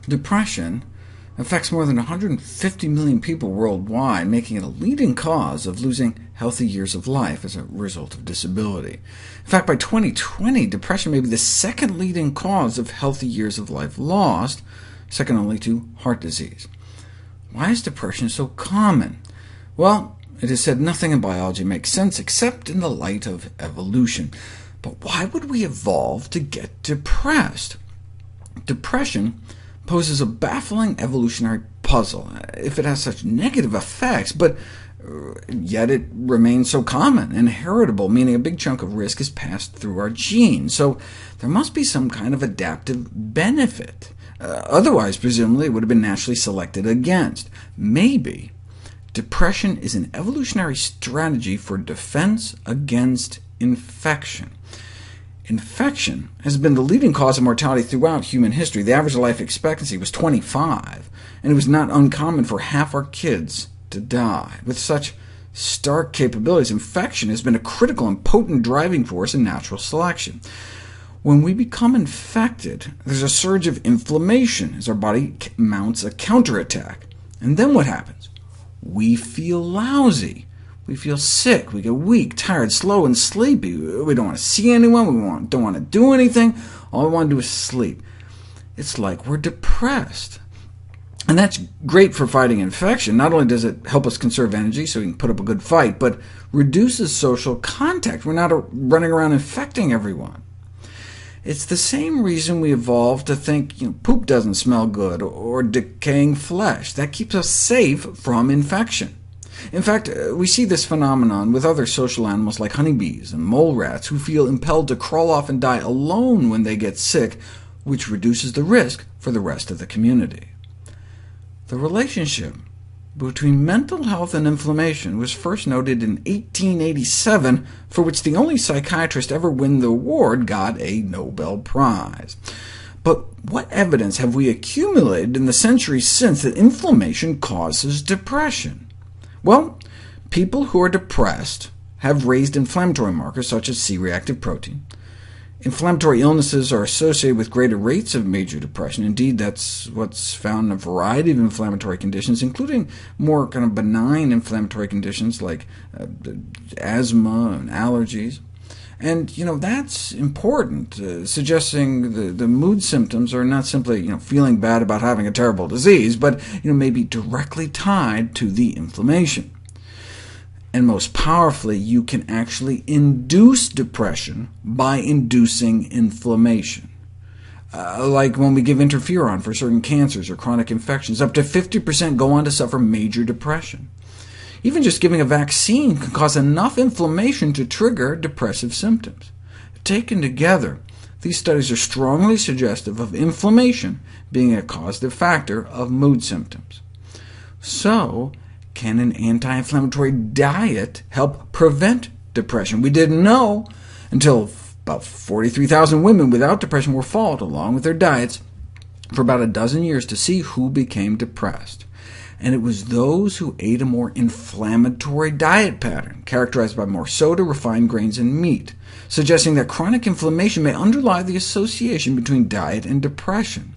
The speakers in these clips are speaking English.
Depression affects more than 150 million people worldwide, making it a leading cause of losing healthy years of life as a result of disability. In fact, by 2020, depression may be the second leading cause of healthy years of life lost, second only to heart disease. Why is depression so common? Well, it is said nothing in biology makes sense except in the light of evolution. But why would we evolve to get depressed? Depression poses a baffling evolutionary puzzle, if it has such negative effects, but yet it remains so common and heritable, meaning a big chunk of risk is passed through our genes. So there must be some kind of adaptive benefit. Otherwise, presumably, it would have been naturally selected against. Maybe depression is an evolutionary strategy for defense against infection. Infection has been the leading cause of mortality throughout human history. The average life expectancy was 25, and it was not uncommon for half our kids to die. With such stark capabilities, infection has been a critical and potent driving force in natural selection. When we become infected, there's a surge of inflammation as our body mounts a counterattack. And then what happens? We feel lousy. We feel sick, we get weak, tired, slow, and sleepy. We don't want to see anyone, we don't want to do anything. All we want to do is sleep. It's like we're depressed. And that's great for fighting infection. Not only does it help us conserve energy so we can put up a good fight, but reduces social contact. We're not running around infecting everyone. It's the same reason we evolved to think poop doesn't smell good, or decaying flesh. That keeps us safe from infection. In fact, we see this phenomenon with other social animals like honeybees and mole rats, who feel impelled to crawl off and die alone when they get sick, which reduces the risk for the rest of the community. The relationship between mental health and inflammation was first noted in 1887, for which the only psychiatrist ever win the award got a Nobel Prize. But what evidence have we accumulated in the centuries since that inflammation causes depression? Well, people who are depressed have raised inflammatory markers such as C-reactive protein. Inflammatory illnesses are associated with greater rates of major depression. Indeed, that's what's found in a variety of inflammatory conditions, including more kind of benign inflammatory conditions like asthma and allergies. And that's important, suggesting the mood symptoms are not simply feeling bad about having a terrible disease, but maybe directly tied to the inflammation. And most powerfully, you can actually induce depression by inducing inflammation. Like when we give interferon for certain cancers or chronic infections, up to 50% go on to suffer major depression. Even just giving a vaccine can cause enough inflammation to trigger depressive symptoms. Taken together, these studies are strongly suggestive of inflammation being a causative factor of mood symptoms. So, can an anti-inflammatory diet help prevent depression? We didn't know until about 43,000 women without depression were followed, along with their diets, for about a dozen years to see who became depressed. And it was those who ate a more inflammatory diet pattern, characterized by more soda, refined grains, and meat, suggesting that chronic inflammation may underlie the association between diet and depression.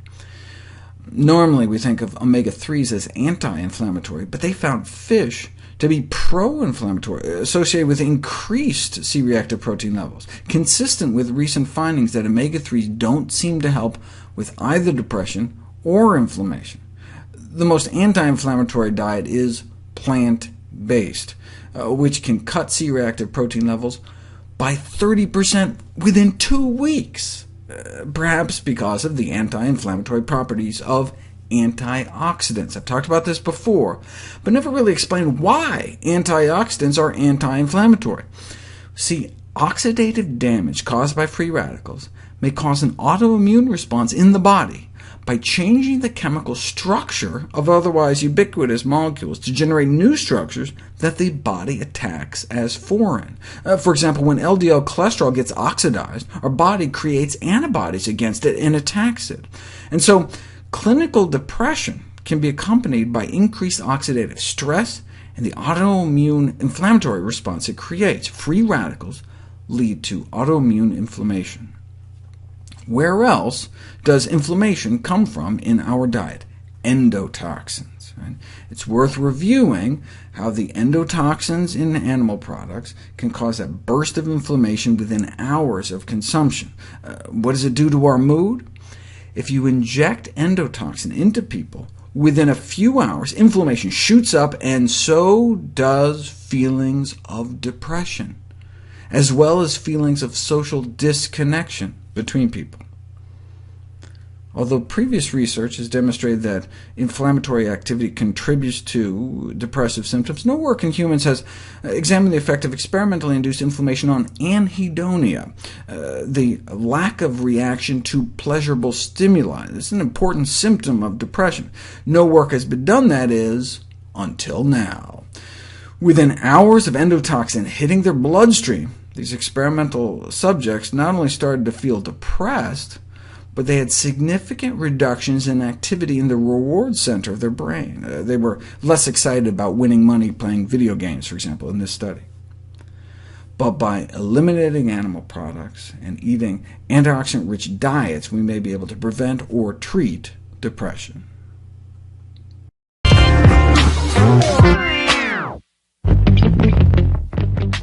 Normally we think of omega-3s as anti-inflammatory, but they found fish to be pro-inflammatory, associated with increased C-reactive protein levels, consistent with recent findings that omega-3s don't seem to help with either depression or inflammation. The most anti-inflammatory diet is plant-based, which can cut C-reactive protein levels by 30% within 2 weeks, perhaps because of the anti-inflammatory properties of antioxidants. I've talked about this before, but never really explained why antioxidants are anti-inflammatory. See, oxidative damage caused by free radicals may cause an autoimmune response in the body by changing the chemical structure of otherwise ubiquitous molecules to generate new structures that the body attacks as foreign. For example, when LDL cholesterol gets oxidized, our body creates antibodies against it and attacks it. And so clinical depression can be accompanied by increased oxidative stress and the autoimmune inflammatory response it creates. Free radicals lead to autoimmune inflammation. Where else does inflammation come from in our diet? Endotoxins. Right? It's worth reviewing how the endotoxins in animal products can cause a burst of inflammation within hours of consumption. What does it do to our mood? If you inject endotoxin into people, within a few hours, inflammation shoots up, and so does feelings of depression, as well as feelings of social disconnection between people. Although previous research has demonstrated that inflammatory activity contributes to depressive symptoms, no work in humans has examined the effect of experimentally induced inflammation on anhedonia, the lack of reaction to pleasurable stimuli. This is an important symptom of depression. No work has been done, that is, until now. Within hours of endotoxin hitting their bloodstream, these experimental subjects not only started to feel depressed, but they had significant reductions in activity in the reward center of their brain. They were less excited about winning money playing video games, for example, in this study. But by eliminating animal products and eating antioxidant-rich diets, we may be able to prevent or treat depression.